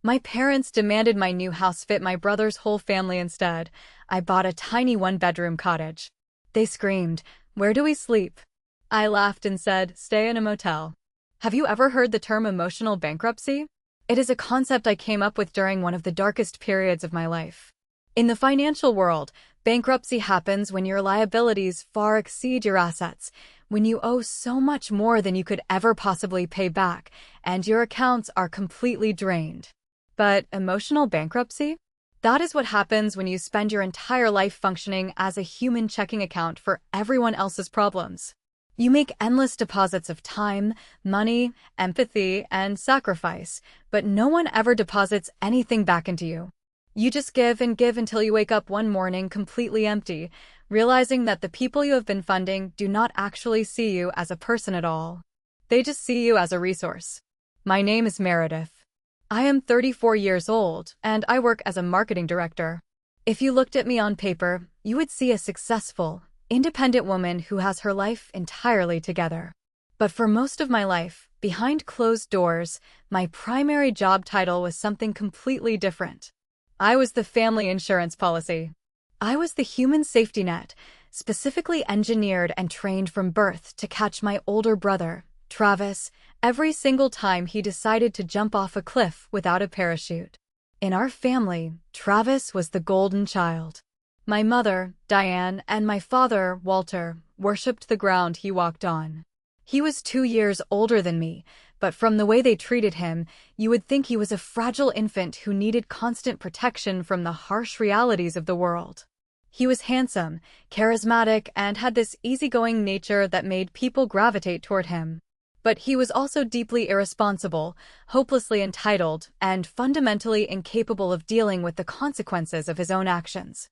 My parents demanded my new house fit my brother's whole family instead. I bought a tiny one-bedroom cottage. They screamed, "Where do we sleep?" I laughed and said, "Stay in a motel." Have you ever heard the term emotional bankruptcy? It is a concept I came up with during one of the darkest periods of my life. In the financial world, bankruptcy happens when your liabilities far exceed your assets, when you owe so much more than you could ever possibly pay back, and your accounts are completely drained. But emotional bankruptcy? That is what happens when you spend your entire life functioning as a human checking account for everyone else's problems. You make endless deposits of time, money, empathy, and sacrifice, but no one ever deposits anything back into you. You just give and give until you wake up one morning completely empty, realizing that the people you have been funding do not actually see you as a person at all. They just see you as a resource. My name is Meredith. I am 34 years old, and I work as a marketing director. If you looked at me on paper, you would see a successful, independent woman who has her life entirely together. But for most of my life, behind closed doors, my primary job title was something completely different. I was the family insurance policy. I was the human safety net, specifically engineered and trained from birth to catch my older brother, Travis, every single time he decided to jump off a cliff without a parachute. In our family, Travis was the golden child. My mother, Diane, and my father, Walter, worshipped the ground he walked on. He was 2 years older than me, but from the way they treated him, you would think he was a fragile infant who needed constant protection from the harsh realities of the world. He was handsome, charismatic, and had this easygoing nature that made people gravitate toward him. But he was also deeply irresponsible, hopelessly entitled, and fundamentally incapable of dealing with the consequences of his own actions.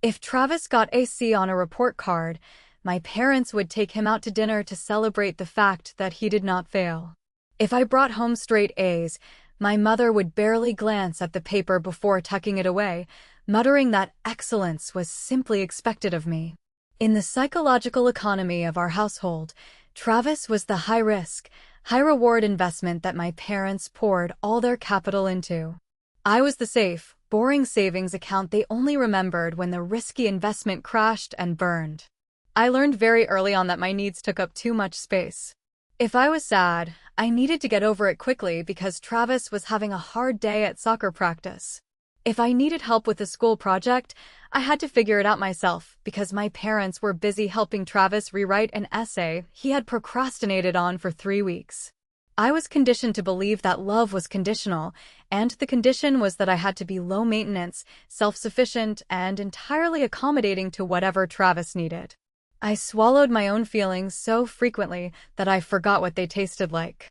If Travis got a C on a report card, my parents would take him out to dinner to celebrate the fact that he did not fail. If I brought home straight A's, my mother would barely glance at the paper before tucking it away, muttering that excellence was simply expected of me. In the psychological economy of our household, Travis was the high-risk, high-reward investment that my parents poured all their capital into. I was the safe, boring savings account they only remembered when the risky investment crashed and burned. I learned very early on that my needs took up too much space. If I was sad, I needed to get over it quickly because Travis was having a hard day at soccer practice. If I needed help with a school project, I had to figure it out myself because my parents were busy helping Travis rewrite an essay he had procrastinated on for 3 weeks. I was conditioned to believe that love was conditional, and the condition was that I had to be low maintenance, self-sufficient, and entirely accommodating to whatever Travis needed. I swallowed my own feelings so frequently that I forgot what they tasted like.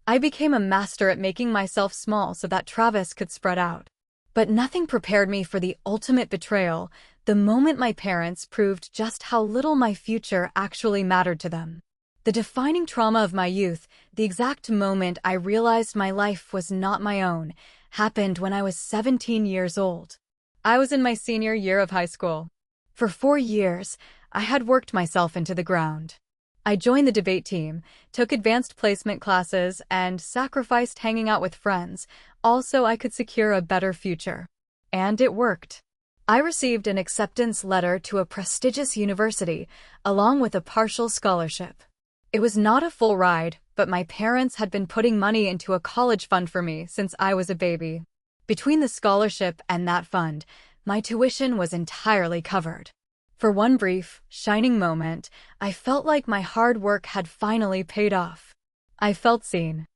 I became a master at making myself small so that Travis could spread out. But nothing prepared me for the ultimate betrayal, the moment my parents proved just how little my future actually mattered to them. The defining trauma of my youth, the exact moment I realized my life was not my own, happened when I was 17 years old. I was in my senior year of high school. For 4 years, I had worked myself into the ground. I joined the debate team, took advanced placement classes, and sacrificed hanging out with friends, all so I could secure a better future. And it worked. I received an acceptance letter to a prestigious university, along with a partial scholarship. It was not a full ride, but my parents had been putting money into a college fund for me since I was a baby. Between the scholarship and that fund, my tuition was entirely covered. For one brief, shining moment, I felt like my hard work had finally paid off. I felt seen.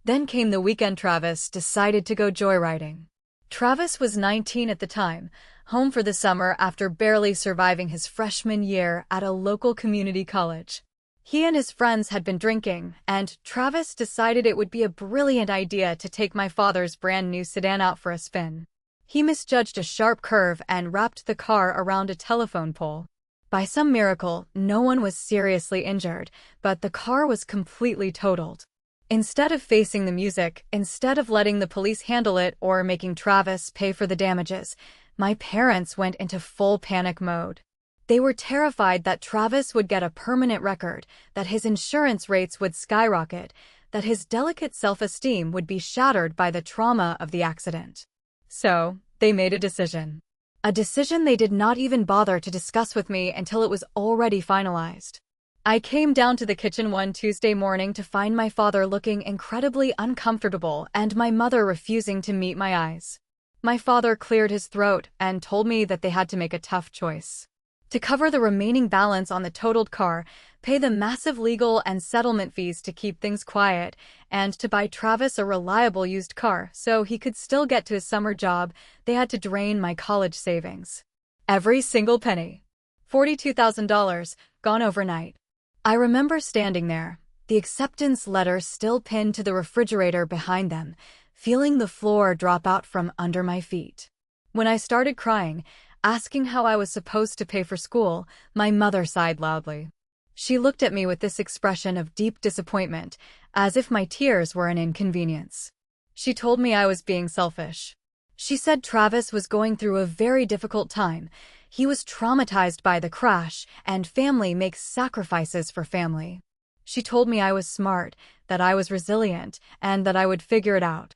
Then came the weekend Travis decided to go joyriding. Travis was 19 at the time, home for the summer after barely surviving his freshman year at a local community college. He and his friends had been drinking, and Travis decided it would be a brilliant idea to take my father's brand new sedan out for a spin. He misjudged a sharp curve and wrapped the car around a telephone pole. By some miracle, no one was seriously injured, but the car was completely totaled. Instead of facing the music, instead of letting the police handle it or making Travis pay for the damages, my parents went into full panic mode. They were terrified that Travis would get a permanent record, that his insurance rates would skyrocket, that his delicate self-esteem would be shattered by the trauma of the accident. So, they made a decision. A decision they did not even bother to discuss with me until it was already finalized. I came down to the kitchen one Tuesday morning to find my father looking incredibly uncomfortable and my mother refusing to meet my eyes. My father cleared his throat and told me that they had to make a tough choice. To cover the remaining balance on the totaled car, pay the massive legal and settlement fees to keep things quiet, and to buy Travis a reliable used car so he could still get to his summer job, they had to drain my college savings. Every single penny. $42,000, gone overnight. I remember standing there, the acceptance letter still pinned to the refrigerator behind them, feeling the floor drop out from under my feet. When I started crying, asking how I was supposed to pay for school, my mother sighed loudly. She looked at me with this expression of deep disappointment, as if my tears were an inconvenience. She told me I was being selfish. She said Travis was going through a very difficult time. He was traumatized by the crash, and family makes sacrifices for family. She told me I was smart, that I was resilient, and that I would figure it out.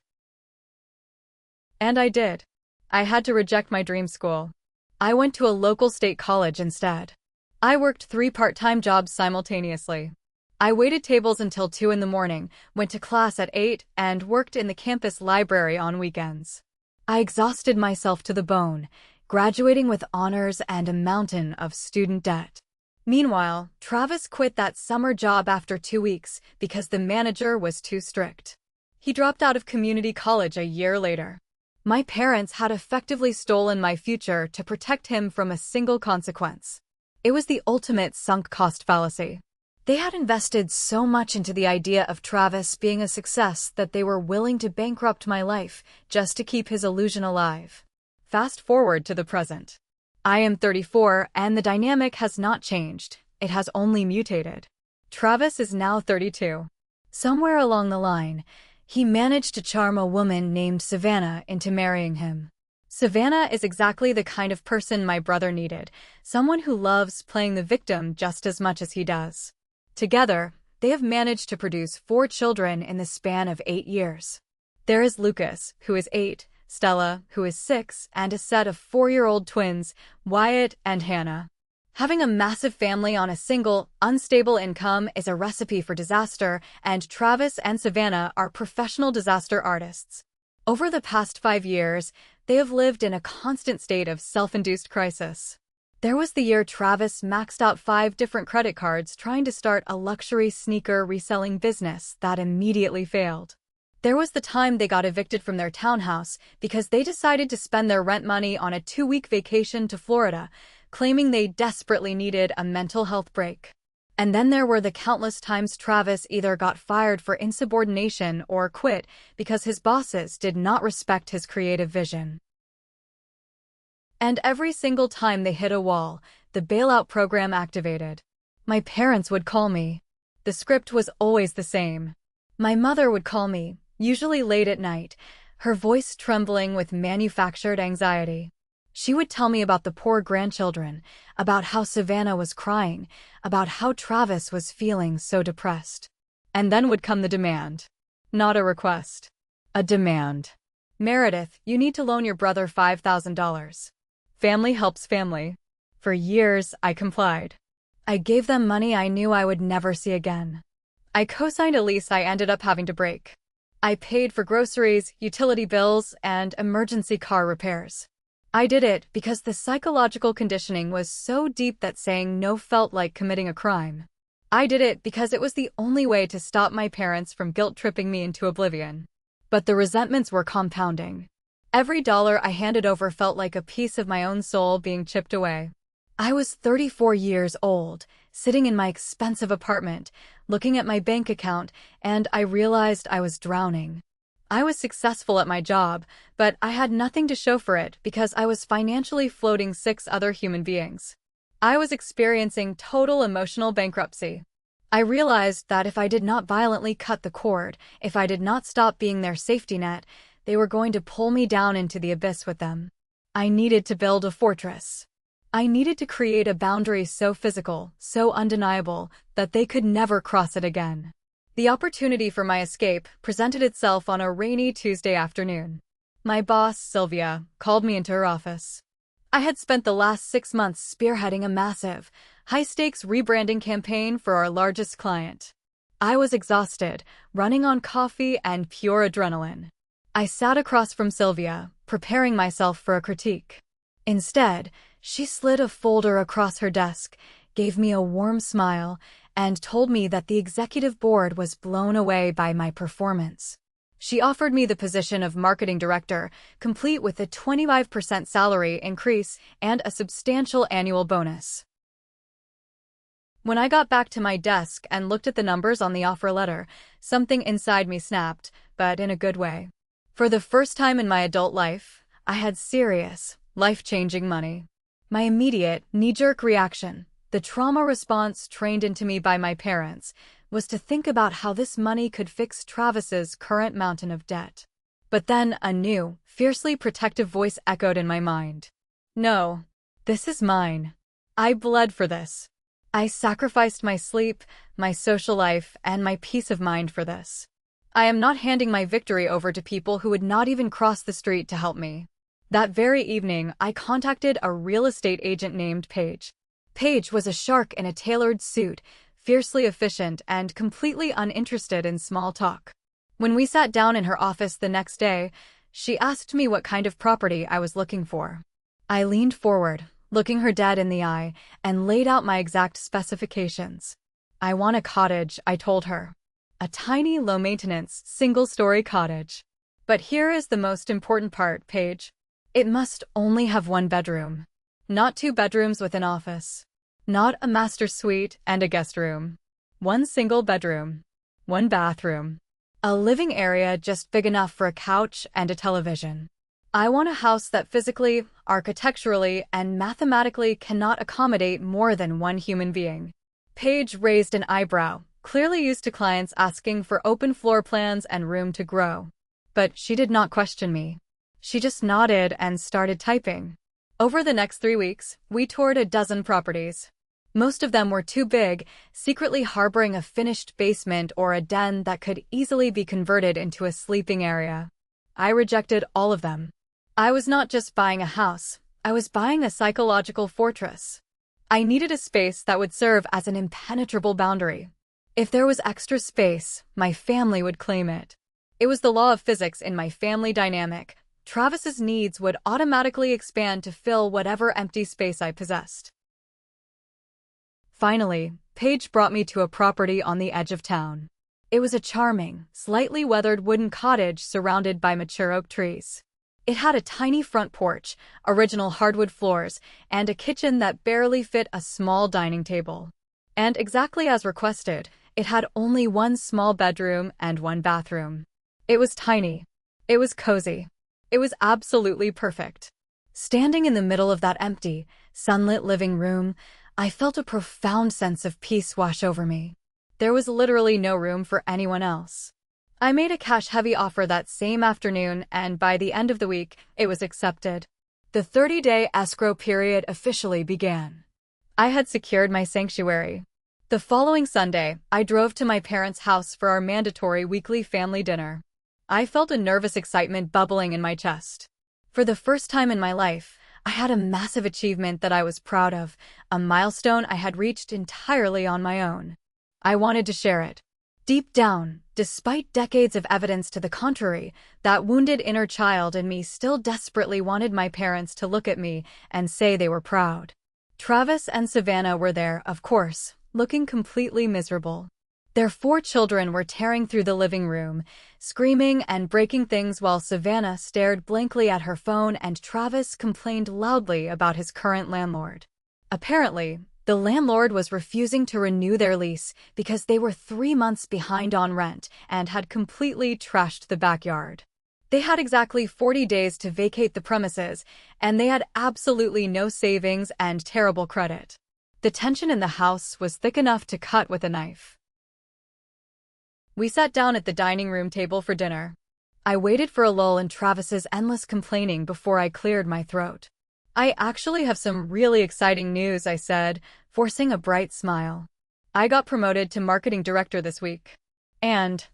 And I did. I had to reject my dream school. I went to a local state college instead. I worked 3 part-time jobs simultaneously. I waited tables until 2 in the morning, went to class at 8, and worked in the campus library on weekends. I exhausted myself to the bone, graduating with honors and a mountain of student debt. Meanwhile, Travis quit that summer job after 2 weeks because the manager was too strict. He dropped out of community college a year later. My parents had effectively stolen my future to protect him from a single consequence. It was the ultimate sunk cost fallacy. They had invested so much into the idea of Travis being a success that they were willing to bankrupt my life just to keep his illusion alive. Fast forward to the present. I am 34 and the dynamic has not changed, it has only mutated. Travis is now 32. Somewhere along the line, he managed to charm a woman named Savannah into marrying him. Savannah is exactly the kind of person my brother needed, someone who loves playing the victim just as much as he does. Together, they have managed to produce 4 children in the span of 8 years. There is Lucas, who is 8, Stella, who is 6, and a set of 4-year-old twins, Wyatt and Hannah. Having a massive family on a single, unstable income is a recipe for disaster, and Travis and Savannah are professional disaster artists. Over the past 5 years, they have lived in a constant state of self-induced crisis. There was the year Travis maxed out 5 different credit cards trying to start a luxury sneaker reselling business that immediately failed. There was the time they got evicted from their townhouse because they decided to spend their rent money on a 2-week vacation to Florida, claiming they desperately needed a mental health break. And then there were the countless times Travis either got fired for insubordination or quit because his bosses did not respect his creative vision. And every single time they hit a wall, the bailout program activated. My parents would call me. The script was always the same. My mother would call me, usually late at night, her voice trembling with manufactured anxiety. She would tell me about the poor grandchildren, about how Savannah was crying, about how Travis was feeling so depressed. And then would come the demand. Not a request. A demand. Meredith, you need to loan your brother $5,000. Family helps family. For years, I complied. I gave them money I knew I would never see again. I co-signed a lease I ended up having to break. I paid for groceries, utility bills, and emergency car repairs. I did it because the psychological conditioning was so deep that saying no felt like committing a crime. I did it because it was the only way to stop my parents from guilt-tripping me into oblivion. But the resentments were compounding. Every dollar I handed over felt like a piece of my own soul being chipped away. I was 34 years old, sitting in my expensive apartment, looking at my bank account, and I realized I was drowning. I was successful at my job, but I had nothing to show for it because I was financially floating 6 other human beings. I was experiencing total emotional bankruptcy. I realized that if I did not violently cut the cord, if I did not stop being their safety net, they were going to pull me down into the abyss with them. I needed to build a fortress. I needed to create a boundary so physical, so undeniable, that they could never cross it again. The opportunity for my escape presented itself on a rainy Tuesday afternoon. My boss, Sylvia, called me into her office. I had spent the last 6 months spearheading a massive, high-stakes rebranding campaign for our largest client. I was exhausted, running on coffee and pure adrenaline. I sat across from Sylvia, preparing myself for a critique. Instead, she slid a folder across her desk, gave me a warm smile, and told me that the executive board was blown away by my performance. She offered me the position of marketing director, complete with a 25% salary increase and a substantial annual bonus. When I got back to my desk and looked at the numbers on the offer letter, something inside me snapped, but in a good way. For the first time in my adult life, I had serious, life-changing money. My immediate, knee-jerk reaction, the trauma response trained into me by my parents, was to think about how this money could fix Travis's current mountain of debt. But then a new, fiercely protective voice echoed in my mind. No, this is mine. I bled for this. I sacrificed my sleep, my social life, and my peace of mind for this. I am not handing my victory over to people who would not even cross the street to help me. That very evening, I contacted a real estate agent named Paige. Paige was a shark in a tailored suit, fiercely efficient and completely uninterested in small talk. When we sat down in her office the next day, she asked me what kind of property I was looking for. I leaned forward, looking her dead in the eye, and laid out my exact specifications. I want a cottage, I told her. A tiny, low-maintenance, single-story cottage. But here is the most important part, Paige. It must only have one bedroom. Not 2 bedrooms with an office. Not a master suite and a guest room. One single bedroom. One bathroom. A living area just big enough for a couch and a television. I want a house that physically, architecturally, and mathematically cannot accommodate more than one human being. Paige raised an eyebrow, clearly used to clients asking for open floor plans and room to grow. But she did not question me. She just nodded and started typing. Over the next 3 weeks, we toured a dozen properties. Most of them were too big, secretly harboring a finished basement or a den that could easily be converted into a sleeping area. I rejected all of them. I was not just buying a house, I was buying a psychological fortress. I needed a space that would serve as an impenetrable boundary. If there was extra space, my family would claim it. It was the law of physics in my family dynamic. Travis's needs would automatically expand to fill whatever empty space I possessed. Finally, Paige brought me to a property on the edge of town. It was a charming, slightly weathered wooden cottage surrounded by mature oak trees. It had a tiny front porch, original hardwood floors, and a kitchen that barely fit a small dining table. And exactly as requested, it had only one small bedroom and one bathroom. It was tiny. It was cozy. It was absolutely perfect. Standing in the middle of that empty, sunlit living room, I felt a profound sense of peace wash over me. There was literally no room for anyone else. I made a cash-heavy offer that same afternoon, and by the end of the week, it was accepted. The 30-day escrow period officially began. I had secured my sanctuary. The following Sunday, I drove to my parents' house for our mandatory weekly family dinner. I felt a nervous excitement bubbling in my chest. For the first time in my life, I had a massive achievement that I was proud of, a milestone I had reached entirely on my own. I wanted to share it. Deep down, despite decades of evidence to the contrary, that wounded inner child in me still desperately wanted my parents to look at me and say they were proud. Travis and Savannah were there, of course, looking completely miserable. Their 4 children were tearing through the living room, screaming and breaking things while Savannah stared blankly at her phone and Travis complained loudly about his current landlord. Apparently, the landlord was refusing to renew their lease because they were 3 months behind on rent and had completely trashed the backyard. They had exactly 40 days to vacate the premises, and they had absolutely no savings and terrible credit. The tension in the house was thick enough to cut with a knife. We sat down at the dining room table for dinner. I waited for a lull in Travis's endless complaining before I cleared my throat. I actually have some really exciting news, I said, forcing a bright smile. I got promoted to marketing director this week. And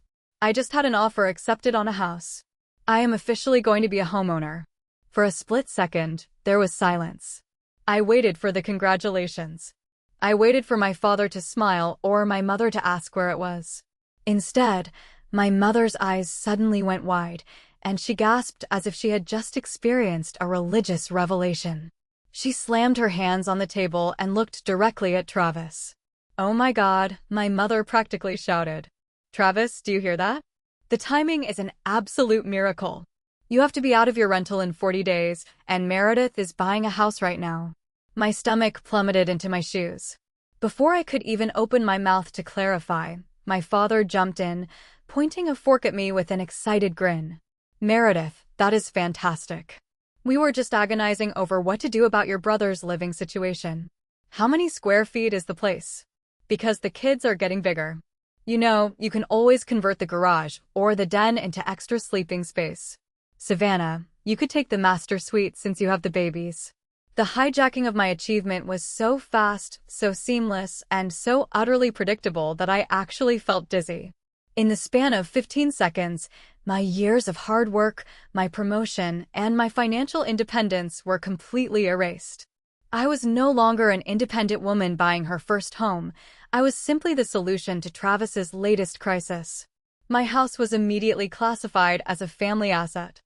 I just had an offer accepted on a house. I am officially going to be a homeowner. For a split second, there was silence. I waited for the congratulations. I waited for my father to smile or my mother to ask where it was. Instead, my mother's eyes suddenly went wide, and she gasped as if she had just experienced a religious revelation. She slammed her hands on the table and looked directly at Travis. "Oh my God," my mother practically shouted. "Travis, do you hear that? The timing is an absolute miracle. You have to be out of your rental in 40 days, and Meredith is buying a house right now." My stomach plummeted into my shoes. Before I could even open my mouth to clarify, my father jumped in, pointing a fork at me with an excited grin. "Meredith, that is fantastic. We were just agonizing over what to do about your brother's living situation. How many square feet is the place? Because the kids are getting bigger. You know, you can always convert the garage or the den into extra sleeping space. Savannah, you could take the master suite since you have the babies." The hijacking of my achievement was so fast, so seamless, and so utterly predictable that I actually felt dizzy. In the span of 15 seconds, my years of hard work, my promotion, and my financial independence were completely erased. I was no longer an independent woman buying her first home. I was simply the solution to Travis's latest crisis. My house was immediately classified as a family asset.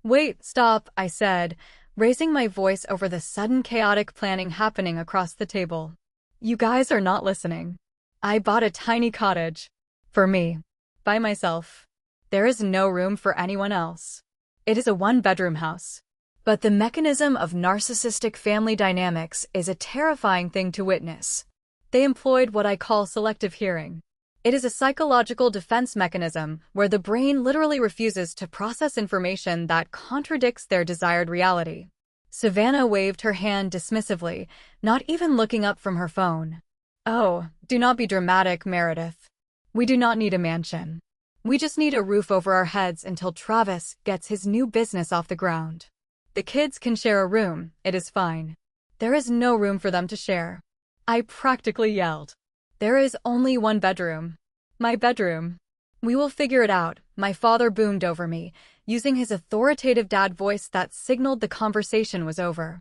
"Wait, stop," I said, raising my voice over the sudden chaotic planning happening across the table. "You guys are not listening. I bought a tiny cottage. For me. By myself. There is no room for anyone else. It is a one-bedroom house. But the mechanism of narcissistic family dynamics is a terrifying thing to witness. They employed what I call selective hearing. It is a psychological defense mechanism where the brain literally refuses to process information that contradicts their desired reality." Savannah waved her hand dismissively, not even looking up from her phone. "Oh, do not be dramatic, Meredith. We do not need a mansion. We just need a roof over our heads until Travis gets his new business off the ground. The kids can share a room, it is fine. There is no room for them to share." I practically yelled. "There is only one bedroom. My bedroom. We will figure it out," my father boomed over me, using his authoritative dad voice that signaled the conversation was over.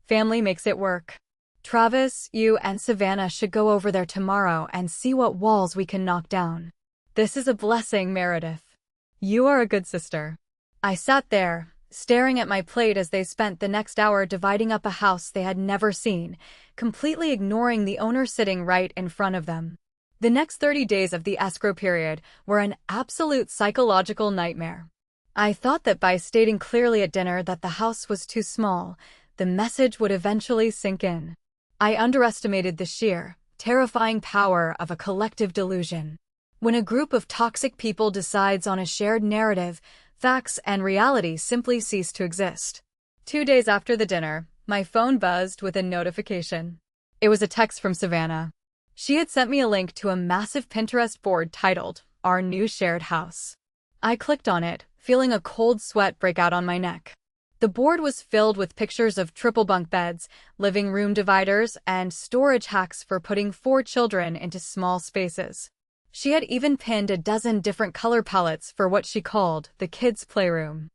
"Family makes it work. Travis, you and Savannah should go over there tomorrow and see what walls we can knock down. This is a blessing, Meredith. You are a good sister." I sat there, staring at my plate as they spent the next hour dividing up a house they had never seen, completely ignoring the owner sitting right in front of them. The next 30 days of the escrow period were an absolute psychological nightmare. I thought that by stating clearly at dinner that the house was too small, the message would eventually sink in. I underestimated the sheer, terrifying power of a collective delusion. When a group of toxic people decides on a shared narrative, facts and reality simply cease to exist. 2 days after the dinner, my phone buzzed with a notification. It was a text from Savannah. She had sent me a link to a massive Pinterest board titled, "Our New Shared House." I clicked on it, feeling a cold sweat break out on my neck. The board was filled with pictures of triple bunk beds, living room dividers, and storage hacks for putting 4 children into small spaces. She had even pinned a dozen different color palettes for what she called the kids' playroom.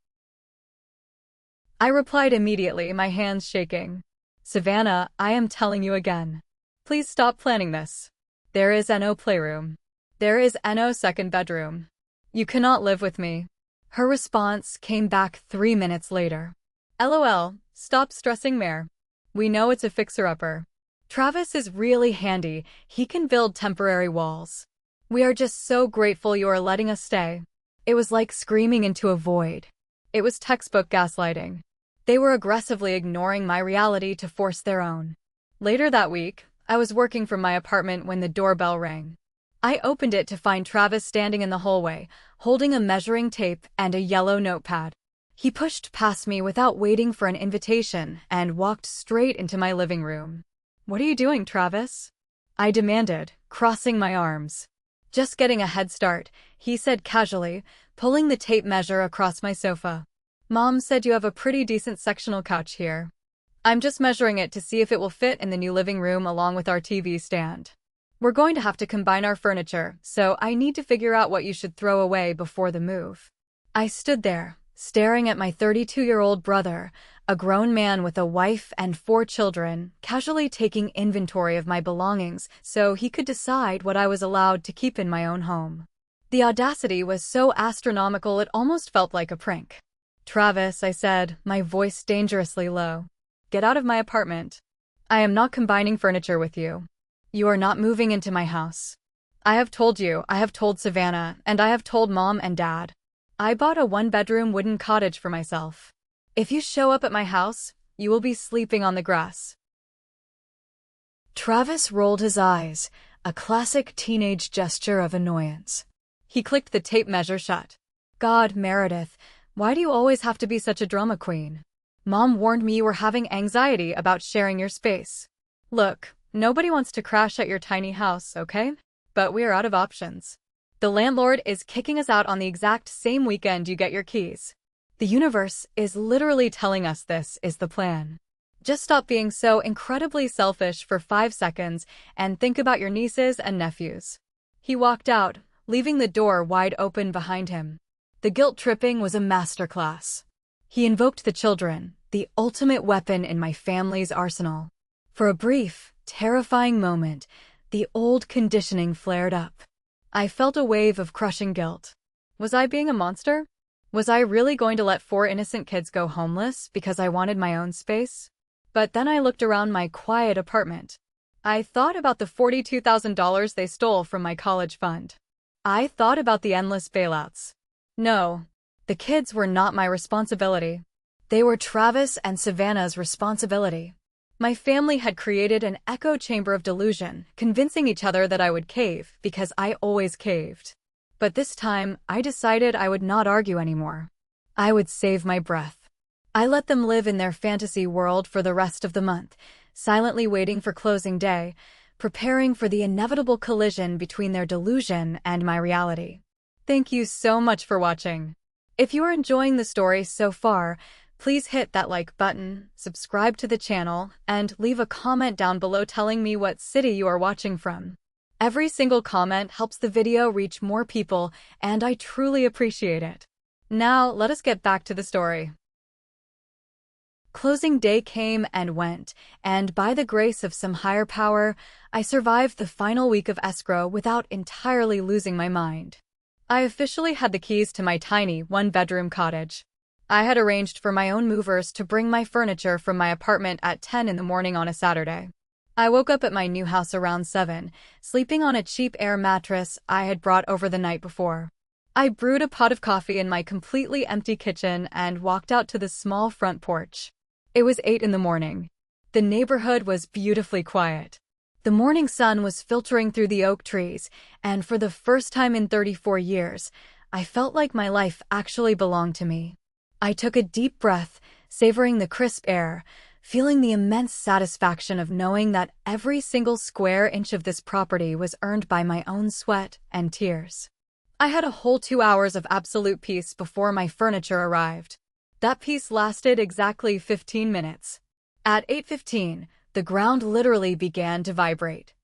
I replied immediately, my hands shaking. "Savannah, I am telling you again. Please stop planning this. There is no playroom. There is no second bedroom. You cannot live with me." Her response came back 3 minutes later. "LOL, stop stressing, Mare. We know it's a fixer-upper. Travis is really handy, he can build temporary walls. We are just so grateful you are letting us stay." It was like screaming into a void. It was textbook gaslighting. They were aggressively ignoring my reality to force their own. Later that week, I was working from my apartment when the doorbell rang. I opened it to find Travis standing in the hallway, holding a measuring tape and a yellow notepad. He pushed past me without waiting for an invitation and walked straight into my living room. "What are you doing, Travis?" I demanded, crossing my arms. "Just getting a head start," he said casually, pulling the tape measure across my sofa. "Mom said you have a pretty decent sectional couch here. I'm just measuring it to see if it will fit in the new living room along with our TV stand." We're going to have to combine our furniture, so I need to figure out what you should throw away before the move. I stood there, staring at my 32-year-old brother, a grown man with a wife and 4 children, casually taking inventory of my belongings so he could decide what I was allowed to keep in my own home. The audacity was so astronomical it almost felt like a prank. "Travis," I said, my voice dangerously low. "Get out of my apartment. I am not combining furniture with you. You are not moving into my house. I have told you, I have told Savannah, and I have told Mom and Dad. I bought a 1-bedroom wooden cottage for myself. If you show up at my house, you will be sleeping on the grass." Travis rolled his eyes, a classic teenage gesture of annoyance. He clicked the tape measure shut. "God, Meredith, why do you always have to be such a drama queen? Mom warned me you were having anxiety about sharing your space. Look, nobody wants to crash at your tiny house, okay? But we are out of options. The landlord is kicking us out on the exact same weekend you get your keys. The universe is literally telling us this is the plan. Just stop being so incredibly selfish for 5 seconds and think about your nieces and nephews." He walked out, leaving the door wide open behind him. The guilt tripping was a masterclass. He invoked the children, the ultimate weapon in my family's arsenal. For a brief, terrifying moment, the old conditioning flared up. I felt a wave of crushing guilt. Was I being a monster? Was I really going to let 4 innocent kids go homeless because I wanted my own space? But then I looked around my quiet apartment. I thought about the $42,000 they stole from my college fund. I thought about the endless bailouts. No, the kids were not my responsibility. They were Travis and Savannah's responsibility. My family had created an echo chamber of delusion, convincing each other that I would cave because I always caved. But this time, I decided I would not argue anymore. I would save my breath. I let them live in their fantasy world for the rest of the month, silently waiting for closing day, preparing for the inevitable collision between their delusion and my reality. Thank you so much for watching. If you are enjoying the story so far, please hit that like button, subscribe to the channel, and leave a comment down below telling me what city you are watching from. Every single comment helps the video reach more people, and I truly appreciate it. Now, let us get back to the story. Closing day came and went, and by the grace of some higher power, I survived the final week of escrow without entirely losing my mind. I officially had the keys to my tiny 1-bedroom cottage. I had arranged for my own movers to bring my furniture from my apartment at 10 in the morning on a Saturday. I woke up at my new house around 7, sleeping on a cheap air mattress I had brought over the night before. I brewed a pot of coffee in my completely empty kitchen and walked out to the small front porch. It was 8 in the morning. The neighborhood was beautifully quiet. The morning sun was filtering through the oak trees, and for the first time in 34 years, I felt like my life actually belonged to me. I took a deep breath, savoring the crisp air, feeling the immense satisfaction of knowing that every single square inch of this property was earned by my own sweat and tears. I had a whole 2 hours of absolute peace before my furniture arrived. That peace lasted exactly 15 minutes. At 8:15, the ground literally began to vibrate.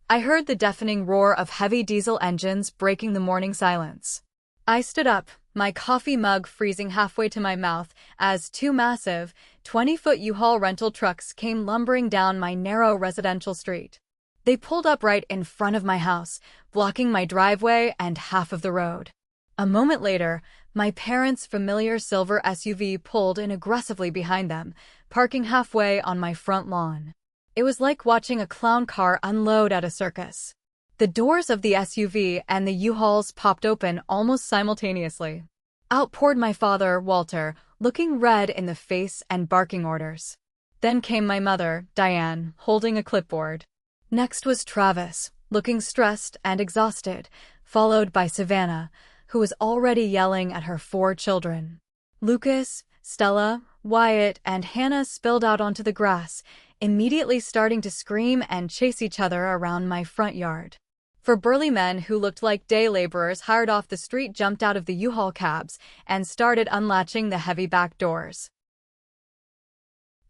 I heard the deafening roar of heavy diesel engines breaking the morning silence. I stood up, my coffee mug freezing halfway to my mouth, as 2 massive, 20-foot U-Haul rental trucks came lumbering down my narrow residential street. They pulled up right in front of my house, blocking my driveway and half of the road. A moment later, my parents' familiar silver SUV pulled in aggressively behind them, parking halfway on my front lawn. It was like watching a clown car unload at a circus. The doors of the SUV and the U-Hauls popped open almost simultaneously. Out poured my father, Walter, looking red in the face and barking orders. Then came my mother, Diane, holding a clipboard. Next was Travis, looking stressed and exhausted, followed by Savannah, who was already yelling at her 4 children. Lucas, Stella, Wyatt, and Hannah spilled out onto the grass, immediately starting to scream and chase each other around my front yard. 4 burly men who looked like day laborers hired off the street jumped out of the U-Haul cabs and started unlatching the heavy back doors.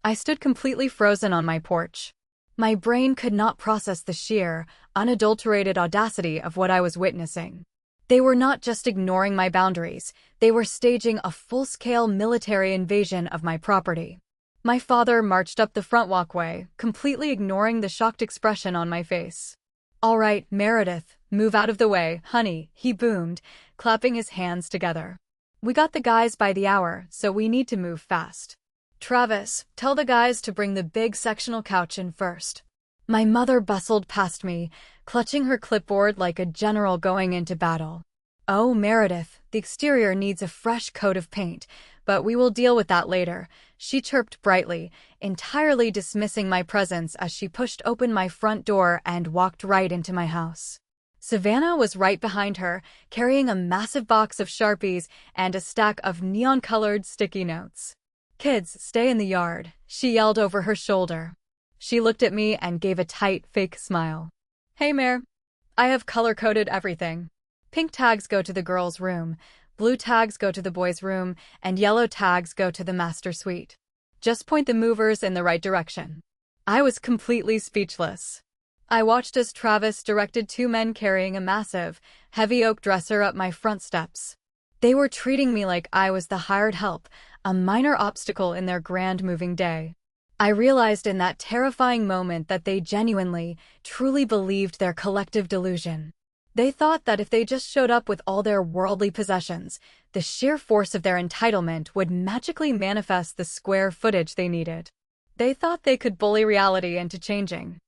I stood completely frozen on my porch. My brain could not process the sheer, unadulterated audacity of what I was witnessing. They were not just ignoring my boundaries, they were staging a full-scale military invasion of my property. My father marched up the front walkway, completely ignoring the shocked expression on my face. "All right, Meredith, move out of the way, honey," he boomed, clapping his hands together. "We got the guys by the hour, so we need to move fast. Travis, tell the guys to bring the big sectional couch in first." My mother bustled past me, clutching her clipboard like a general going into battle. "Oh, Meredith, the exterior needs a fresh coat of paint, but we will deal with that later," she chirped brightly, entirely dismissing my presence as she pushed open my front door and walked right into my house. Savannah was right behind her, carrying a massive box of Sharpies and a stack of neon-colored sticky notes. "Kids, stay in the yard," she yelled over her shoulder. She looked at me and gave a tight, fake smile. "Hey, Mare. I have color-coded everything. Pink tags go to the girls' room, blue tags go to the boys' room, and yellow tags go to the master suite. Just point the movers in the right direction." I was completely speechless. I watched as Travis directed two men carrying a massive, heavy oak dresser up my front steps. They were treating me like I was the hired help, a minor obstacle in their grand moving day. I realized in that terrifying moment that they genuinely, truly believed their collective delusion. They thought that if they just showed up with all their worldly possessions, the sheer force of their entitlement would magically manifest the square footage they needed. They thought they could bully reality into changing.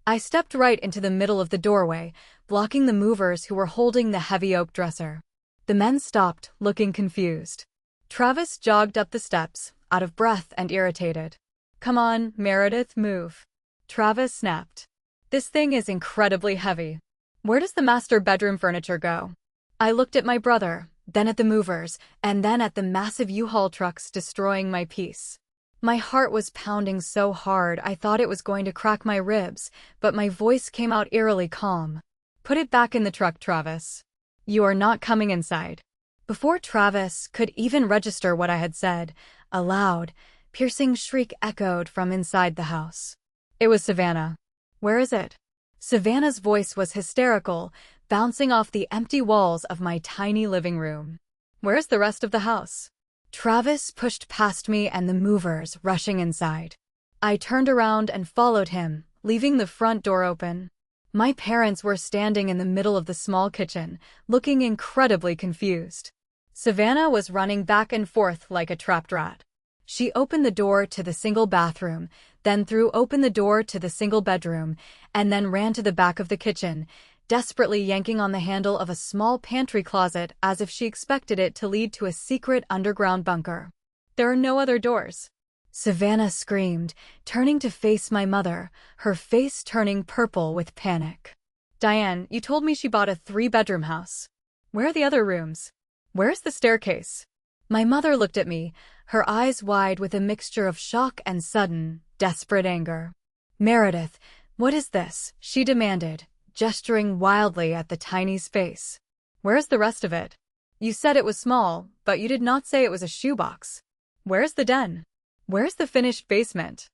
I stepped right into the middle of the doorway, blocking the movers who were holding the heavy oak dresser. The men stopped, looking confused. Travis jogged up the steps, out of breath and irritated. "Come on, Meredith, move," Travis snapped. "This thing is incredibly heavy. Where does the master bedroom furniture go?" I looked at my brother, then at the movers, and then at the massive U-Haul trucks destroying my peace. My heart was pounding so hard I thought it was going to crack my ribs, but my voice came out eerily calm. "Put it back in the truck, Travis. You are not coming inside." Before Travis could even register what I had said, a loud, piercing shriek echoed from inside the house. It was Savannah. "Where is it?" Savannah's voice was hysterical, bouncing off the empty walls of my tiny living room. "Where's the rest of the house?" Travis pushed past me and the movers, rushing inside. I turned around and followed him, leaving the front door open. My parents were standing in the middle of the small kitchen, looking incredibly confused. Savannah was running back and forth like a trapped rat. She opened the door to the single bathroom, then threw open the door to the single bedroom, and then ran to the back of the kitchen, desperately yanking on the handle of a small pantry closet as if she expected it to lead to a secret underground bunker. "There are no other doors," Savannah screamed, turning to face my mother, her face turning purple with panic. "Diane, you told me she bought a 3-bedroom house. Where are the other rooms? Where's the staircase?" My mother looked at me, her eyes wide with a mixture of shock and sudden, desperate anger. "Meredith, what is this?" she demanded, gesturing wildly at the tiny space. "Where's the rest of it? You said it was small, but you did not say it was a shoebox. Where's the den? Where's the finished basement?"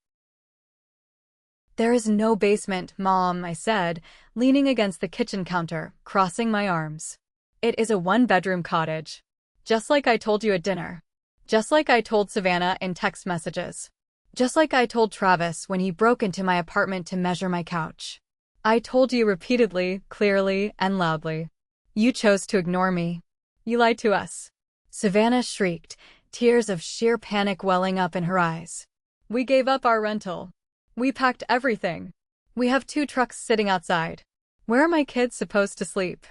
"There is no basement, Mom," I said, leaning against the kitchen counter, crossing my arms. "It is a 1-bedroom cottage. Just like I told you at dinner. Just like I told Savannah in text messages. Just like I told Travis when he broke into my apartment to measure my couch. I told you repeatedly, clearly, and loudly. You chose to ignore me. You lied to us." Savannah shrieked, tears of sheer panic welling up in her eyes. "We gave up our rental. We packed everything. We have 2 trucks sitting outside. Where are my kids supposed to sleep?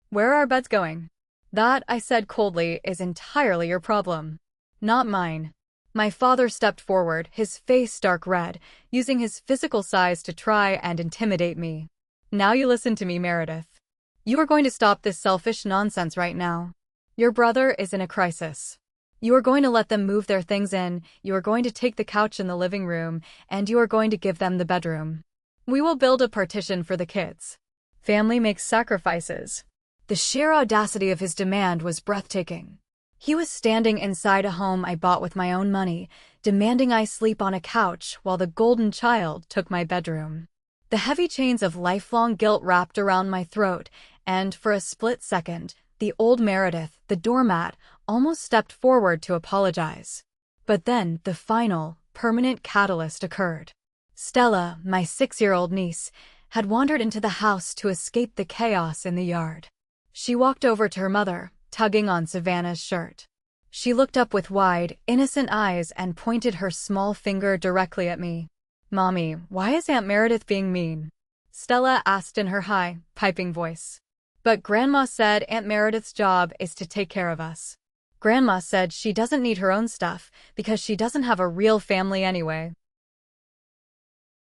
Where are our beds going?" "That," I said coldly, "is entirely your problem. Not mine." My father stepped forward, his face dark red, using his physical size to try and intimidate me. "Now you listen to me, Meredith. You are going to stop this selfish nonsense right now. Your brother is in a crisis. You are going to let them move their things in, you are going to take the couch in the living room, and you are going to give them the bedroom. We will build a partition for the kids. Family makes sacrifices." The sheer audacity of his demand was breathtaking. He was standing inside a home I bought with my own money, demanding I sleep on a couch while the golden child took my bedroom. The heavy chains of lifelong guilt wrapped around my throat, and for a split second, the old Meredith, the doormat, almost stepped forward to apologize. But then, the final, permanent catalyst occurred. Stella, my 6-year-old niece, had wandered into the house to escape the chaos in the yard. She walked over to her mother, tugging on Savannah's shirt. She looked up with wide, innocent eyes and pointed her small finger directly at me. "Mommy, why is Aunt Meredith being mean?" Stella asked in her high, piping voice. "But Grandma said Aunt Meredith's job is to take care of us. Grandma said she doesn't need her own stuff because she doesn't have a real family anyway."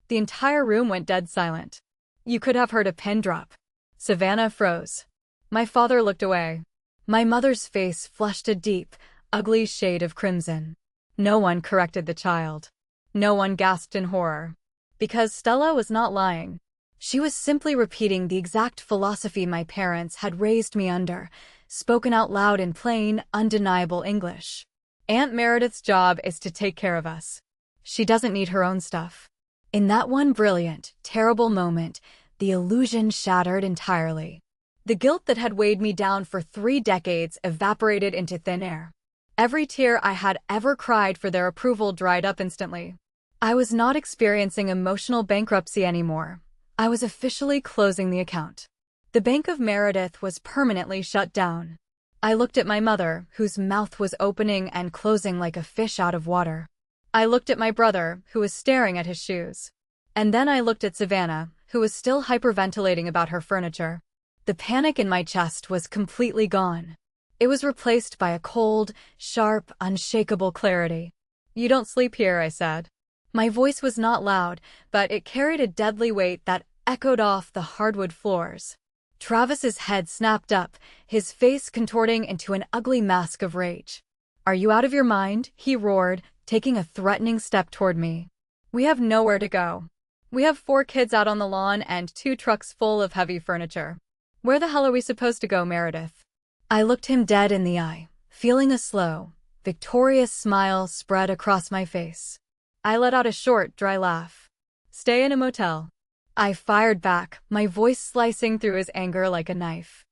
The entire room went dead silent. You could have heard a pin drop. Savannah froze. My father looked away. My mother's face flushed a deep, ugly shade of crimson. No one corrected the child. No one gasped in horror. Because Stella was not lying. She was simply repeating the exact philosophy my parents had raised me under, spoken out loud in plain, undeniable English. Aunt Meredith's job is to take care of us. She doesn't need her own stuff. In that one brilliant, terrible moment, the illusion shattered entirely. The guilt that had weighed me down for 3 decades evaporated into thin air. Every tear I had ever cried for their approval dried up instantly. I was not experiencing emotional bankruptcy anymore. I was officially closing the account. The Bank of Meredith was permanently shut down. I looked at my mother, whose mouth was opening and closing like a fish out of water. I looked at my brother, who was staring at his shoes. And then I looked at Savannah, who was still hyperventilating about her furniture. The panic in my chest was completely gone. It was replaced by a cold, sharp, unshakable clarity. "You don't sleep here," I said. My voice was not loud, but it carried a deadly weight that echoed off the hardwood floors. Travis's head snapped up, his face contorting into an ugly mask of rage. "Are you out of your mind?" he roared, taking a threatening step toward me. "We have nowhere to go. We have 4 kids out on the lawn and 2 trucks full of heavy furniture. Where the hell are we supposed to go, Meredith?" I looked him dead in the eye, feeling a slow, victorious smile spread across my face. I let out a short, dry laugh. "Stay in a motel." I fired back, my voice slicing through his anger like a knife.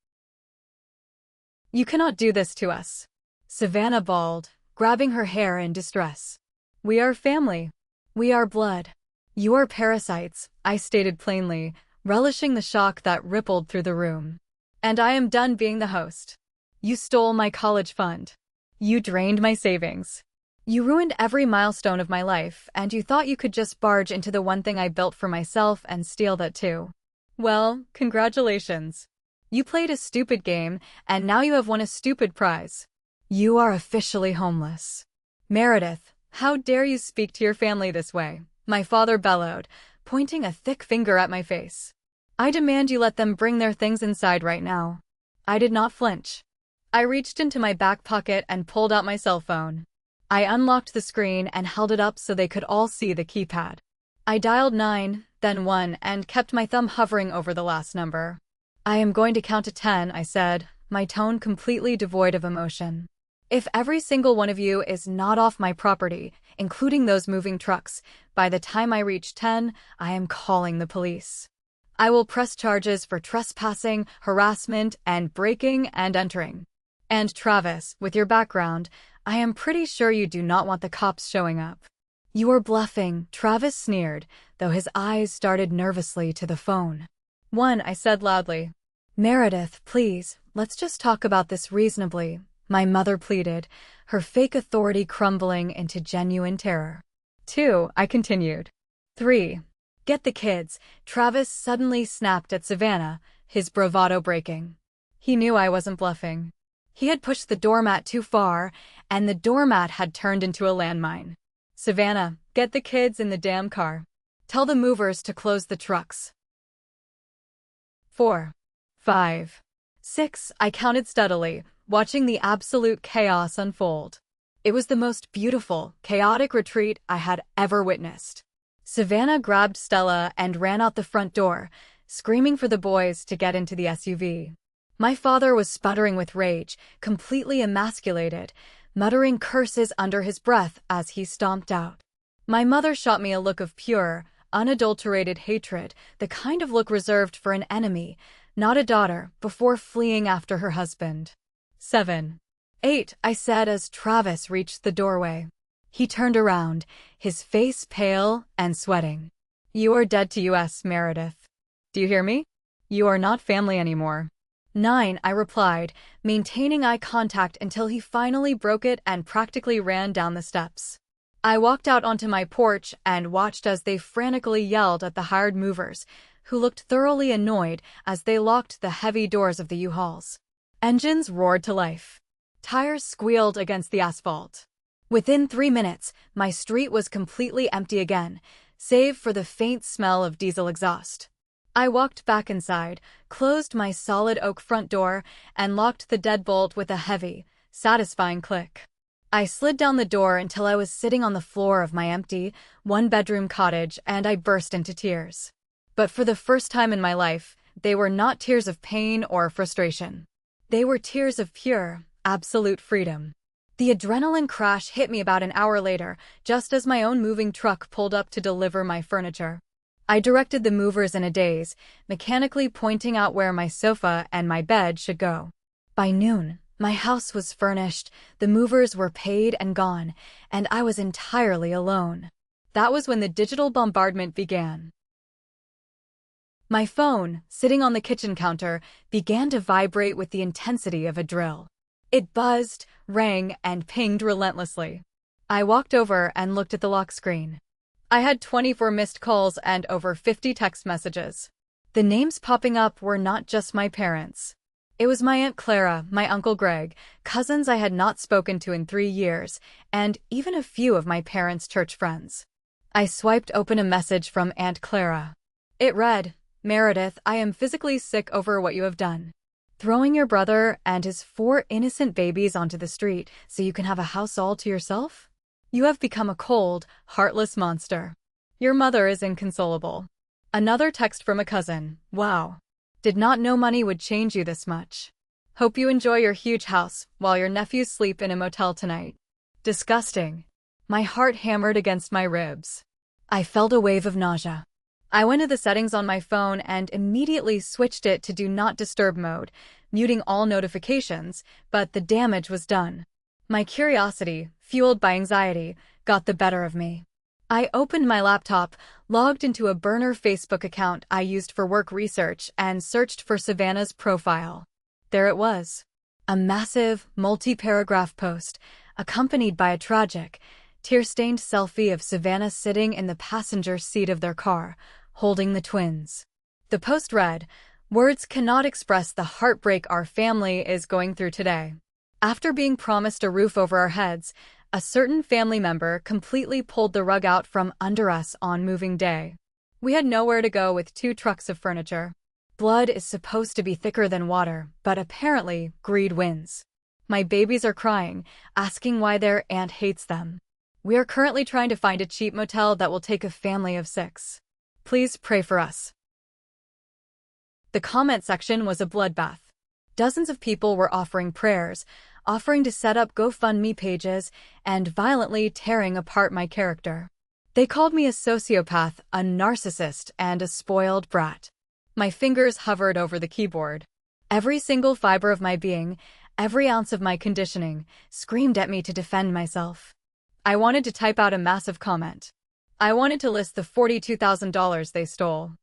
"You cannot do this to us." Savannah bawled, grabbing her hair in distress. "We are family. We are blood. You are parasites," I stated plainly, relishing the shock that rippled through the room. "And I am done being the host. You stole my college fund. You drained my savings. You ruined every milestone of my life, and you thought you could just barge into the one thing I built for myself and steal that too. Well, congratulations. You played a stupid game, and now you have won a stupid prize. You are officially homeless." "Meredith, how dare you speak to your family this way?" my father bellowed, pointing a thick finger at my face. "I demand you let them bring their things inside right now." I did not flinch. I reached into my back pocket and pulled out my cell phone. I unlocked the screen and held it up so they could all see the keypad. I dialed 9, then 1, and kept my thumb hovering over the last number. "I am going to count to 10, I said, my tone completely devoid of emotion. "If every single one of you is not off my property, including those moving trucks, by the time I reach 10, I am calling the police. I will press charges for trespassing, harassment, and breaking and entering. And Travis, with your background, I am pretty sure you do not want the cops showing up." "You are bluffing," Travis sneered, though his eyes darted nervously to the phone. "1," I said loudly. "Meredith, please, let's just talk about this reasonably," my mother pleaded, her fake authority crumbling into genuine terror. 2, I continued. 3. "Get the kids," Travis suddenly snapped at Savannah, his bravado breaking. He knew I wasn't bluffing. He had pushed the doormat too far, and the doormat had turned into a landmine. "Savannah, get the kids in the damn car. Tell the movers to close the trucks." 4, 5, 6, I counted steadily, watching the absolute chaos unfold. It was the most beautiful, chaotic retreat I had ever witnessed. Savannah grabbed Stella and ran out the front door, screaming for the boys to get into the SUV. My father was sputtering with rage, completely emasculated, muttering curses under his breath as he stomped out. My mother shot me a look of pure, unadulterated hatred, the kind of look reserved for an enemy, not a daughter, before fleeing after her husband. 7. 8, I said as Travis reached the doorway. He turned around, his face pale and sweating. You are dead to us, Meredith. Do you hear me? You are not family anymore. 9, I replied, maintaining eye contact until he finally broke it and practically ran down the steps. I walked out onto my porch and watched as they frantically yelled at the hired movers, who looked thoroughly annoyed as they locked the heavy doors of the U-Hauls. Engines roared to life. Tires squealed against the asphalt. Within 3 minutes, my street was completely empty again, save for the faint smell of diesel exhaust. I walked back inside, closed my solid oak front door, and locked the deadbolt with a heavy, satisfying click. I slid down the door until I was sitting on the floor of my empty, one-bedroom cottage, and I burst into tears. But for the first time in my life, they were not tears of pain or frustration. They were tears of pure, absolute freedom. The adrenaline crash hit me about an hour later, just as my own moving truck pulled up to deliver my furniture. I directed the movers in a daze, mechanically pointing out where my sofa and my bed should go. By noon, my house was furnished, the movers were paid and gone, and I was entirely alone. That was when the digital bombardment began. My phone, sitting on the kitchen counter, began to vibrate with the intensity of a drill. It buzzed, rang, and pinged relentlessly. I walked over and looked at the lock screen. I had 24 missed calls and over 50 text messages. The names popping up were not just my parents. It was my Aunt Clara, my Uncle Greg, cousins I had not spoken to in 3 years, and even a few of my parents' church friends. I swiped open a message from Aunt Clara. It read, Meredith, I am physically sick over what you have done. Throwing your brother and his 4 innocent babies onto the street so you can have a house all to yourself? You have become a cold, heartless monster. Your mother is inconsolable. Another text from a cousin. Wow. Did not know money would change you this much. Hope you enjoy your huge house while your nephews sleep in a motel tonight. Disgusting. My heart hammered against my ribs. I felt a wave of nausea. I went to the settings on my phone and immediately switched it to Do Not Disturb mode, muting all notifications, but the damage was done. My curiosity, fueled by anxiety, got the better of me. I opened my laptop, logged into a burner Facebook account I used for work research, and searched for Savannah's profile. There it was. A massive, multi-paragraph post, accompanied by a tragic, tear-stained selfie of Savannah sitting in the passenger seat of their car, holding the twins. The post read, Words cannot express the heartbreak our family is going through today. After being promised a roof over our heads, a certain family member completely pulled the rug out from under us on moving day. We had nowhere to go with 2 trucks of furniture. Blood is supposed to be thicker than water, but apparently greed wins. My babies are crying, asking why their aunt hates them. We are currently trying to find a cheap motel that will take a family of 6. Please pray for us. The comment section was a bloodbath. Dozens of people were offering prayers, offering to set up GoFundMe pages, and violently tearing apart my character. They called me a sociopath, a narcissist, and a spoiled brat. My fingers hovered over the keyboard. Every single fiber of my being, every ounce of my conditioning, screamed at me to defend myself. I wanted to type out a massive comment. I wanted to list the $42,000 they stole.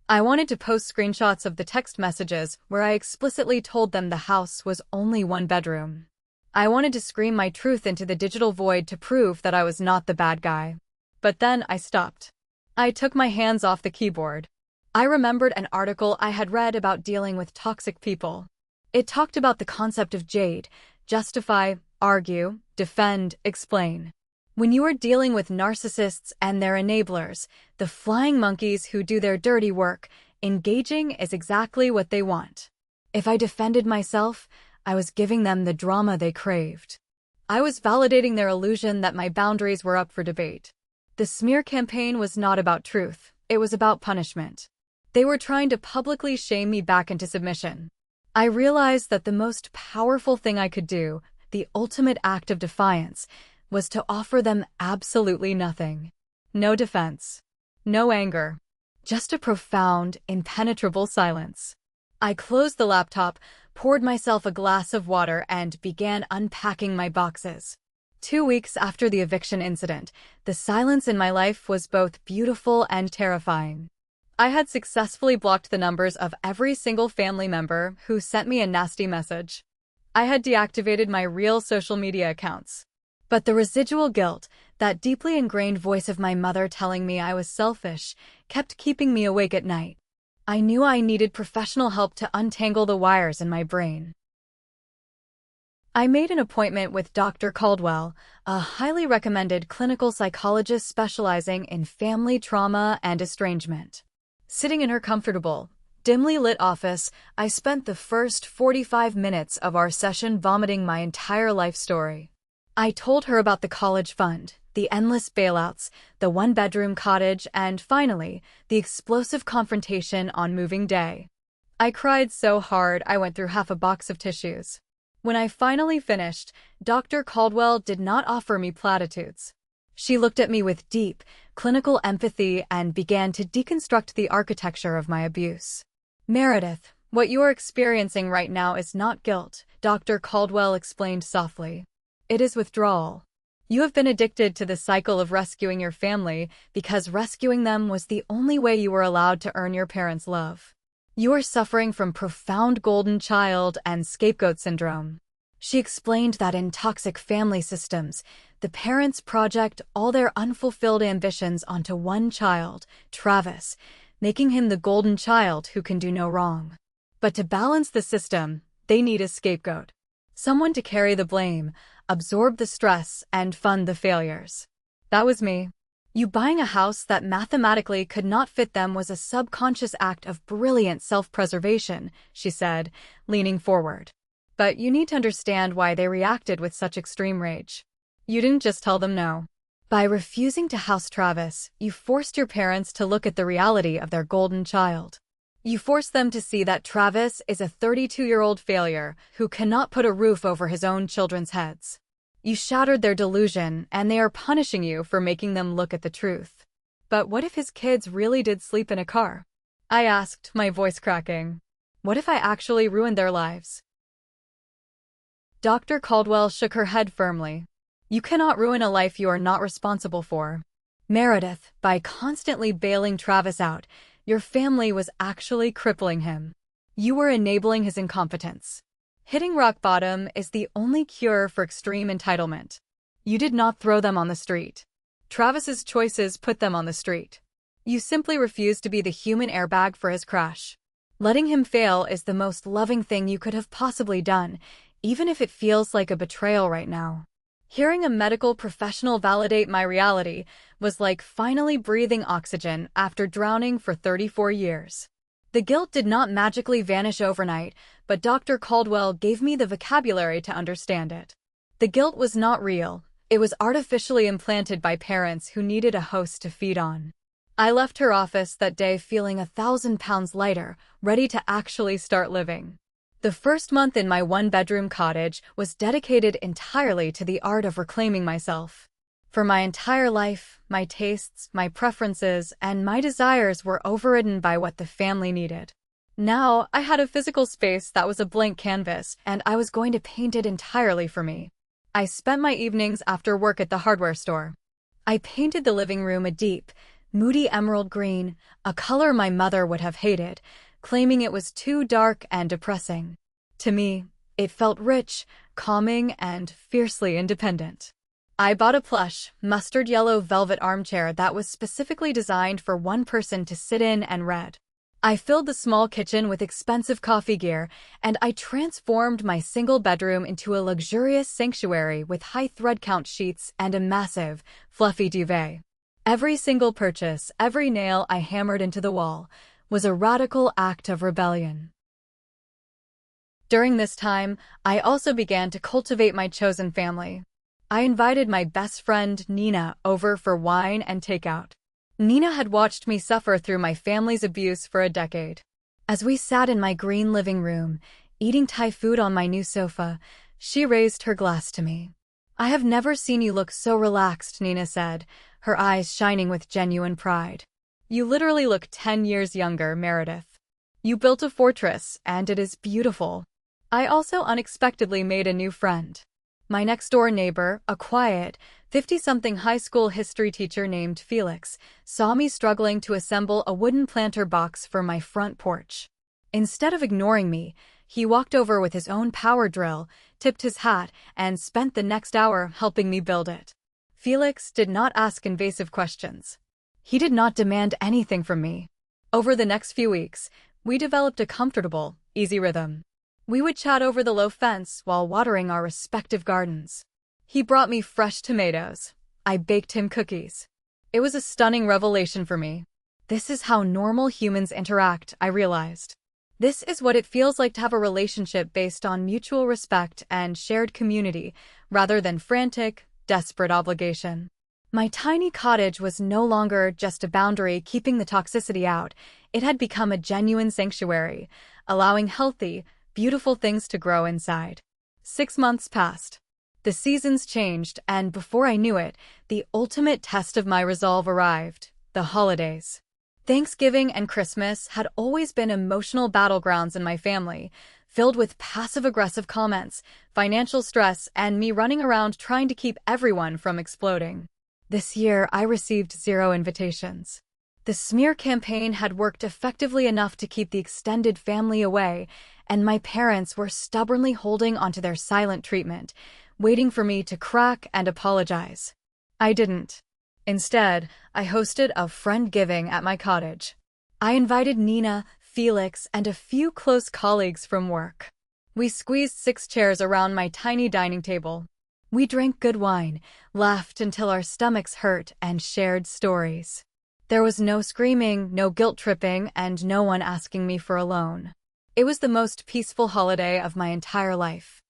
I wanted to post screenshots of the text messages where I explicitly told them the house was only 1 bedroom. I wanted to scream my truth into the digital void to prove that I was not the bad guy. But then I stopped. I took my hands off the keyboard. I remembered an article I had read about dealing with toxic people. It talked about the concept of jade: justify, argue, defend, explain. When you are dealing with narcissists and their enablers, the flying monkeys who do their dirty work, engaging is exactly what they want. If I defended myself, I was giving them the drama they craved. I was validating their illusion that my boundaries were up for debate. The smear campaign was not about truth, it was about punishment. They were trying to publicly shame me back into submission. I realized that the most powerful thing I could do, the ultimate act of defiance, was to offer them absolutely nothing. No defense. No anger. Just a profound, impenetrable silence. I closed the laptop, poured myself a glass of water, and began unpacking my boxes. 2 weeks after the eviction incident, the silence in my life was both beautiful and terrifying. I had successfully blocked the numbers of every single family member who sent me a nasty message. I had deactivated my real social media accounts. But the residual guilt, that deeply ingrained voice of my mother telling me I was selfish, kept keeping me awake at night. I knew I needed professional help to untangle the wires in my brain. I made an appointment with Dr. Caldwell, a highly recommended clinical psychologist specializing in family trauma and estrangement. Sitting in her comfortable, dimly lit office, I spent the first 45 minutes of our session vomiting my entire life story. I told her about the college fund, the endless bailouts, the one-bedroom cottage, and finally, the explosive confrontation on moving day. I cried so hard I went through half a box of tissues. When I finally finished, Dr. Caldwell did not offer me platitudes. She looked at me with deep, clinical empathy and began to deconstruct the architecture of my abuse. "Meredith, what you are experiencing right now is not guilt," Dr. Caldwell explained softly. "It is withdrawal. You have been addicted to the cycle of rescuing your family because rescuing them was the only way you were allowed to earn your parents' love. You are suffering from profound golden child and scapegoat syndrome." She explained that in toxic family systems, the parents project all their unfulfilled ambitions onto one child, Travis, making him the golden child who can do no wrong. But to balance the system, they need a scapegoat. Someone to carry the blame, absorb the stress, and fund the failures. That was me. You buying a house that mathematically could not fit them was a subconscious act of brilliant self-preservation, she said, leaning forward. But you need to understand why they reacted with such extreme rage. You didn't just tell them no. By refusing to house Travis, you forced your parents to look at the reality of their golden child. You forced them to see that Travis is a 32-year-old failure who cannot put a roof over his own children's heads. You shattered their delusion, and they are punishing you for making them look at the truth. But what if his kids really did sleep in a car? I asked, my voice cracking. What if I actually ruined their lives? Dr. Caldwell shook her head firmly. You cannot ruin a life you are not responsible for. Meredith, by constantly bailing Travis out, your family was actually crippling him. You were enabling his incompetence. Hitting rock bottom is the only cure for extreme entitlement. You did not throw them on the street. Travis's choices put them on the street. You simply refused to be the human airbag for his crash. Letting him fail is the most loving thing you could have possibly done, even if it feels like a betrayal right now. Hearing a medical professional validate my reality was like finally breathing oxygen after drowning for 34 years. The guilt did not magically vanish overnight, but Dr. Caldwell gave me the vocabulary to understand it. The guilt was not real. It was artificially implanted by parents who needed a host to feed on. I left her office that day feeling 1,000 pounds lighter, ready to actually start living. The first month in my one-bedroom cottage was dedicated entirely to the art of reclaiming myself. For my entire life, my tastes, my preferences, and my desires were overridden by what the family needed. Now, I had a physical space that was a blank canvas, and I was going to paint it entirely for me. I spent my evenings after work at the hardware store. I painted the living room a deep, moody emerald green, a color my mother would have hated, claiming it was too dark and depressing. To me, it felt rich, calming, and fiercely independent. I bought a plush, mustard yellow velvet armchair that was specifically designed for one person to sit in and read. I filled the small kitchen with expensive coffee gear, and I transformed my single bedroom into a luxurious sanctuary with high thread count sheets and a massive, fluffy duvet. Every single purchase, every nail I hammered into the wall, was a radical act of rebellion. During this time, I also began to cultivate my chosen family. I invited my best friend, Nina, over for wine and takeout. Nina had watched me suffer through my family's abuse for a decade. As we sat in my green living room, eating Thai food on my new sofa, she raised her glass to me. "I have never seen you look so relaxed," Nina said, her eyes shining with genuine pride. You literally look 10 years younger, Meredith. You built a fortress, and it is beautiful. I also unexpectedly made a new friend. My next-door neighbor, a quiet, 50-something high school history teacher named Felix, saw me struggling to assemble a wooden planter box for my front porch. Instead of ignoring me, he walked over with his own power drill, tipped his hat, and spent the next hour helping me build it. Felix did not ask invasive questions. He did not demand anything from me. Over the next few weeks, we developed a comfortable, easy rhythm. We would chat over the low fence while watering our respective gardens. He brought me fresh tomatoes. I baked him cookies. It was a stunning revelation for me. This is how normal humans interact, I realized. This is what it feels like to have a relationship based on mutual respect and shared community, rather than frantic, desperate obligation. My tiny cottage was no longer just a boundary keeping the toxicity out. It had become a genuine sanctuary, allowing healthy, beautiful things to grow inside. 6 months passed. The seasons changed, and before I knew it, the ultimate test of my resolve arrived: the holidays. Thanksgiving and Christmas had always been emotional battlegrounds in my family, filled with passive-aggressive comments, financial stress, and me running around trying to keep everyone from exploding. This year, I received 0 invitations. The smear campaign had worked effectively enough to keep the extended family away, and my parents were stubbornly holding onto their silent treatment, waiting for me to crack and apologize. I didn't. Instead, I hosted a friend-giving at my cottage. I invited Nina, Felix, and a few close colleagues from work. We squeezed 6 chairs around my tiny dining table. We drank good wine, laughed until our stomachs hurt, and shared stories. There was no screaming, no guilt-tripping, and no one asking me for a loan. It was the most peaceful holiday of my entire life.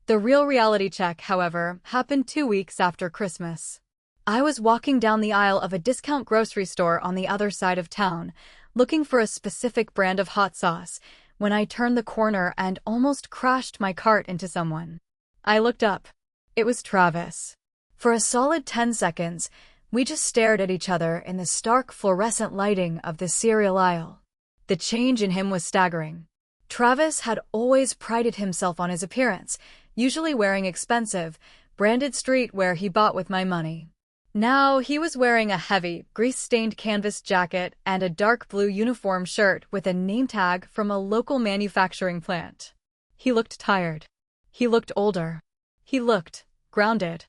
The real reality check, however, happened 2 weeks after Christmas. I was walking down the aisle of a discount grocery store on the other side of town, looking for a specific brand of hot sauce, when I turned the corner and almost crashed my cart into someone. I looked up. It was Travis. For a solid 10 seconds, we just stared at each other in the stark fluorescent lighting of the cereal aisle. The change in him was staggering. Travis had always prided himself on his appearance, usually wearing expensive, branded streetwear he bought with my money. Now he was wearing a heavy, grease-stained canvas jacket and a dark blue uniform shirt with a name tag from a local manufacturing plant. He looked tired. He looked older. He looked grounded.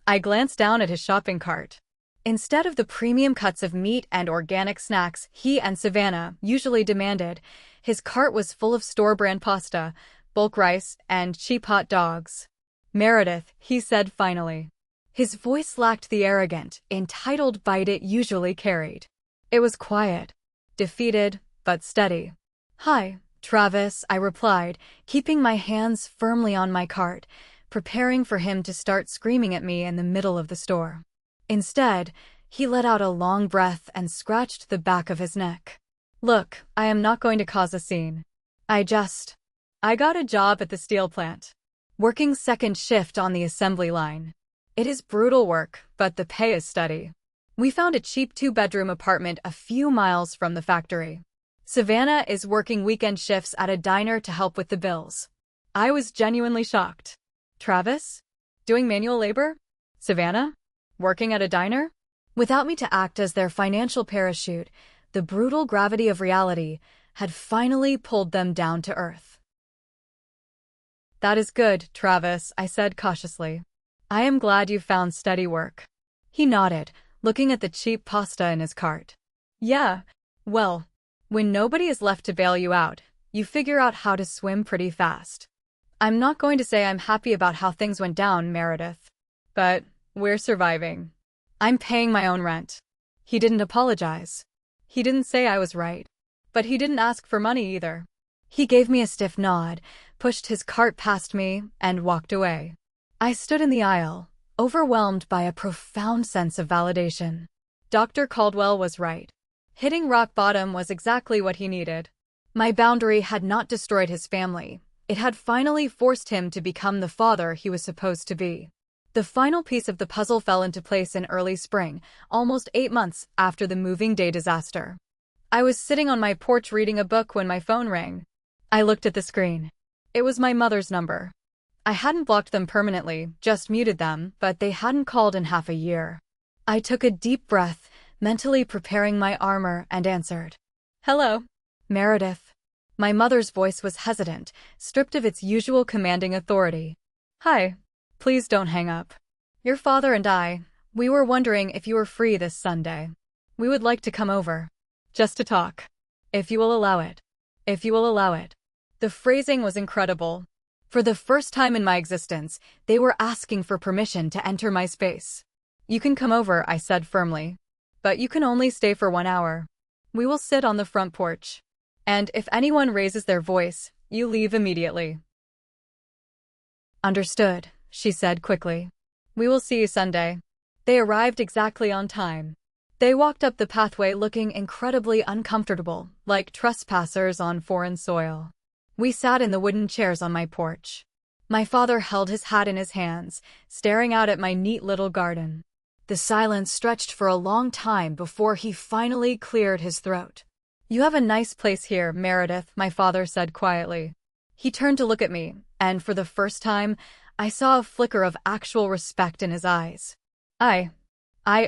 I glanced down at his shopping cart. Instead of the premium cuts of meat and organic snacks he and Savannah usually demanded, his cart was full of store-brand pasta, bulk rice, and cheap hot dogs. "Meredith," he said finally. His voice lacked the arrogant, entitled bite it usually carried. It was quiet, defeated, but steady. "Hi, Travis," I replied, keeping my hands firmly on my cart, preparing for him to start screaming at me in the middle of the store. Instead, he let out a long breath and scratched the back of his neck. "Look, I am not going to cause a scene. I got a job at the steel plant, working second shift on the assembly line. It is brutal work, but the pay is steady. We found a cheap 2-bedroom apartment a few miles from the factory. Savannah is working weekend shifts at a diner to help with the bills." I was genuinely shocked. Travis? Doing manual labor? Savannah? Working at a diner? Without me to act as their financial parachute, the brutal gravity of reality had finally pulled them down to earth. "That is good, Travis," I said cautiously. "I am glad you found steady work." He nodded, looking at the cheap pasta in his cart. "Yeah, well, when nobody is left to bail you out, you figure out how to swim pretty fast. I'm not going to say I'm happy about how things went down, Meredith. But we're surviving. I'm paying my own rent." He didn't apologize. He didn't say I was right. But he didn't ask for money either. He gave me a stiff nod, pushed his cart past me, and walked away. I stood in the aisle, overwhelmed by a profound sense of validation. Dr. Caldwell was right. Hitting rock bottom was exactly what he needed. My boundary had not destroyed his family. It had finally forced him to become the father he was supposed to be. The final piece of the puzzle fell into place in early spring, almost 8 months after the moving day disaster. I was sitting on my porch reading a book when my phone rang. I looked at the screen. It was my mother's number. I hadn't blocked them permanently, just muted them, but they hadn't called in half a year. I took a deep breath, mentally preparing my armor, and answered. Hello, Meredith. My mother's voice was hesitant, stripped of its usual commanding authority. Hi. Please don't hang up. Your father and we were wondering if you were free this Sunday. We would like to come over. Just to talk. If you will allow it. If you will allow it. The phrasing was incredible. For the first time in my existence, they were asking for permission to enter my space. You can come over, I said firmly. But you can only stay for 1 hour. We will sit on the front porch. And if anyone raises their voice, you leave immediately. Understood, she said quickly. We will see you Sunday. They arrived exactly on time. They walked up the pathway looking incredibly uncomfortable, like trespassers on foreign soil. We sat in the wooden chairs on my porch. My father held his hat in his hands, staring out at my neat little garden. The silence stretched for a long time before he finally cleared his throat. You have a nice place here, Meredith, my father said quietly. He turned to look at me, and for the first time, I saw a flicker of actual respect in his eyes. I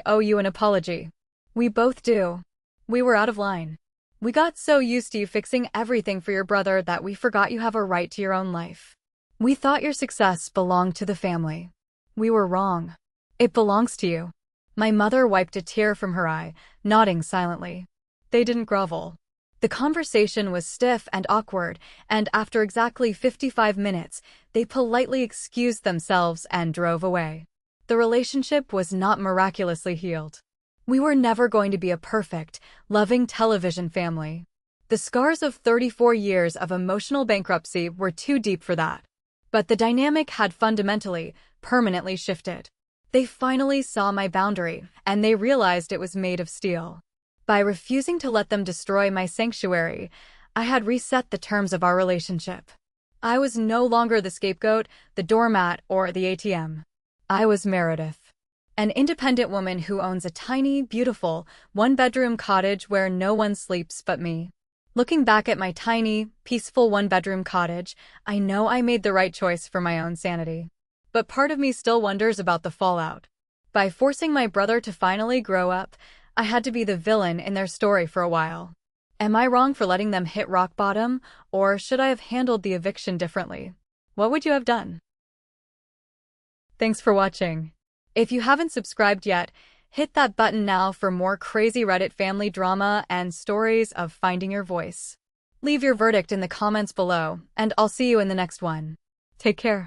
owe you an apology. We both do. We were out of line. We got so used to you fixing everything for your brother that we forgot you have a right to your own life. We thought your success belonged to the family. We were wrong. It belongs to you. My mother wiped a tear from her eye, nodding silently. They didn't grovel. The conversation was stiff and awkward, and after exactly 55 minutes, they politely excused themselves and drove away. The relationship was not miraculously healed. We were never going to be a perfect, loving television family. The scars of 34 years of emotional bankruptcy were too deep for that. But the dynamic had fundamentally, permanently shifted. They finally saw my boundary, and they realized it was made of steel. By refusing to let them destroy my sanctuary, I had reset the terms of our relationship. I was no longer the scapegoat, the doormat, or the ATM. I was Meredith, an independent woman who owns a tiny, beautiful, one-bedroom cottage where no one sleeps but me. Looking back at my tiny, peaceful one-bedroom cottage, I know I made the right choice for my own sanity. But part of me still wonders about the fallout. By forcing my brother to finally grow up, I had to be the villain in their story for a while. Am I wrong for letting them hit rock bottom, or should I have handled the eviction differently? What would you have done? Thanks for watching. If you haven't subscribed yet, hit that button now for more crazy Reddit family drama and stories of finding your voice. Leave your verdict in the comments below, and I'll see you in the next one. Take care.